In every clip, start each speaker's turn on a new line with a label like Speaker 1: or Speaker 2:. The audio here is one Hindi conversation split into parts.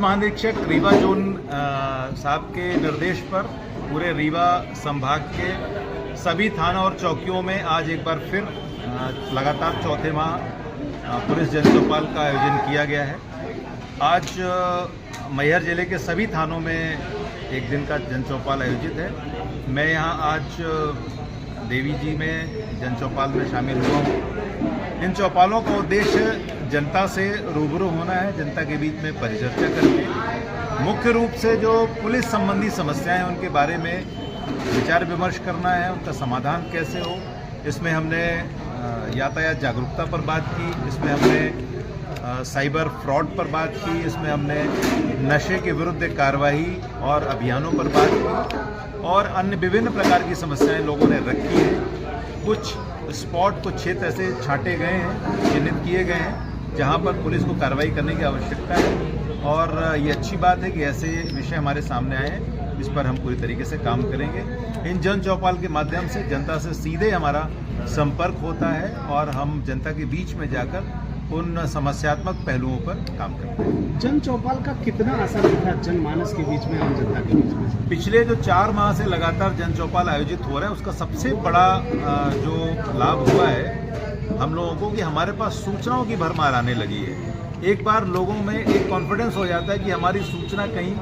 Speaker 1: महानिरीक्षक रीवा जोन साहब के निर्देश पर पूरे रीवा संभाग के सभी थाना और चौकियों में आज एक बार फिर लगातार चौथे माह पुलिस जन चौपाल का आयोजन किया गया है। आज मैहर जिले के सभी थानों में एक दिन का जन चौपाल आयोजित है। मैं यहाँ आज देवी जी में जन चौपाल में शामिल हुआ हूँ। इन चौपालों का उद्देश्य जनता से रूबरू होना है, जनता के बीच में परिचर्चा करके मुख्य रूप से जो पुलिस संबंधी समस्याएं हैं उनके बारे में विचार विमर्श करना है, उनका समाधान कैसे हो। इसमें हमने यातायात जागरूकता पर बात की, इसमें हमने साइबर फ्रॉड पर बात की, इसमें हमने नशे के विरुद्ध कार्रवाई और अभियानों पर बात की और अन्य विभिन्न प्रकार की समस्याएं लोगों ने रखी हैं। कुछ स्पॉट, कुछ क्षेत्र ऐसे छांटे गए हैं, चिन्हित किए गए हैं जहां पर पुलिस को कार्रवाई करने की आवश्यकता है और ये अच्छी बात है कि ऐसे विषय हमारे सामने आए हैं। इस पर हम पूरी तरीके से काम करेंगे। इन जन चौपाल के माध्यम से जनता से सीधे हमारा संपर्क होता है और हम जनता के बीच में जाकर उन समस्यात्मक पहलुओं पर काम करते हैं।
Speaker 2: जन चौपाल का कितना असर दिखा जनमानस के बीच में, आम जनता के बीच में?
Speaker 1: पिछले जो 4 माह से लगातार जन चौपाल आयोजित हो रहा है उसका सबसे बड़ा जो लाभ हुआ है हम लोगों को कि हमारे पास सूचनाओं की भरमार आने लगी है। एक बार लोगों में एक कॉन्फिडेंस हो जाता है कि हमारी सूचना कहीं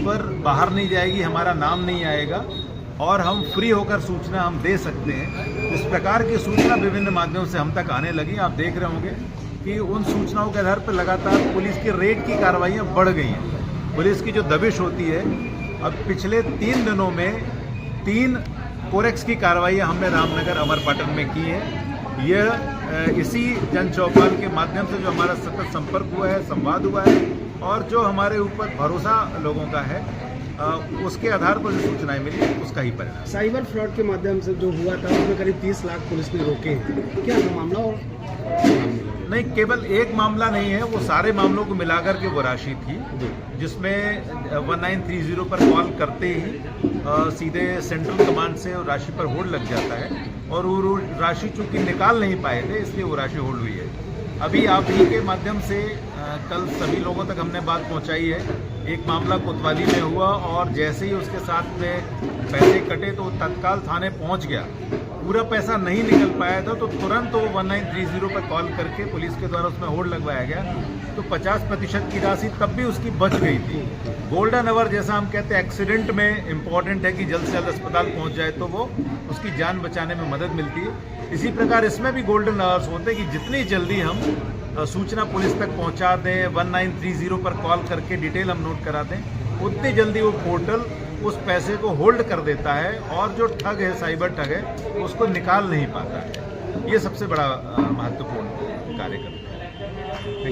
Speaker 1: पर बाहर नहीं जाएगी, हमारा नाम नहीं आएगा और हम फ्री होकर सूचना हम दे सकते हैं। इस प्रकार की सूचना विभिन्न माध्यमों से हम तक आने लगी। आप देख रहे होंगे कि उन सूचनाओं के आधार पर लगातार पुलिस की रेड की कार्रवाइयाँ बढ़ गई हैं। पुलिस की जो दबिश होती है, अब पिछले 3 दिनों में 3 कोरेक्स की कार्रवाइयाँ हमने रामनगर अमरपाटन में की है। यह इसी जन चौपाल के माध्यम से जो हमारा सतत संपर्क हुआ है, संवाद हुआ है और जो हमारे ऊपर भरोसा लोगों का है उसके आधार पर जो सूचनाएं मिली उसका ही परिणाम।
Speaker 2: साइबर फ्रॉड के माध्यम से जो हुआ था उसमें करीब 30 लाख पुलिस ने रोके हैं। क्या मामला? और
Speaker 1: नहीं, केवल एक मामला नहीं है, वो सारे मामलों को मिलाकर के वो राशि थी जिसमें 1930 पर कॉल करते ही सीधे सेंट्रल कमांड से राशि पर होल्ड लग जाता है और वो राशि चूंकि निकाल नहीं पाए थे इसलिए वो राशि होल्ड हुई है। अभी आप ही के माध्यम से कल सभी लोगों तक हमने बात पहुंचाई है। एक मामला कोतवाली में हुआ और जैसे ही उसके साथ में पैसे कटे तो तत्काल थाने पहुंच गया। पूरा पैसा नहीं निकल पाया था तो तुरंत वो 1930 पर कॉल करके पुलिस के द्वारा उसमें होल्ड लगवाया गया तो 50% की राशि तब भी उसकी बच गई थी। गोल्डन आवर जैसा हम कहते हैं, एक्सीडेंट में इम्पॉर्टेंट है कि जल्द से जल्द अस्पताल पहुंच जाए तो वो उसकी जान बचाने में मदद मिलती है। इसी प्रकार इसमें भी गोल्डन आवर्स होते हैं कि जितनी जल्दी हम सूचना पुलिस तक पहुंचा दें, 1930 पर कॉल करके डिटेल हम नोट करा दें, उतनी जल्दी वो पोर्टल उस पैसे को होल्ड कर देता है और जो ठग है, साइबर ठग है, उसको निकाल नहीं पाता है। ये सबसे बड़ा महत्वपूर्ण कार्य करता है।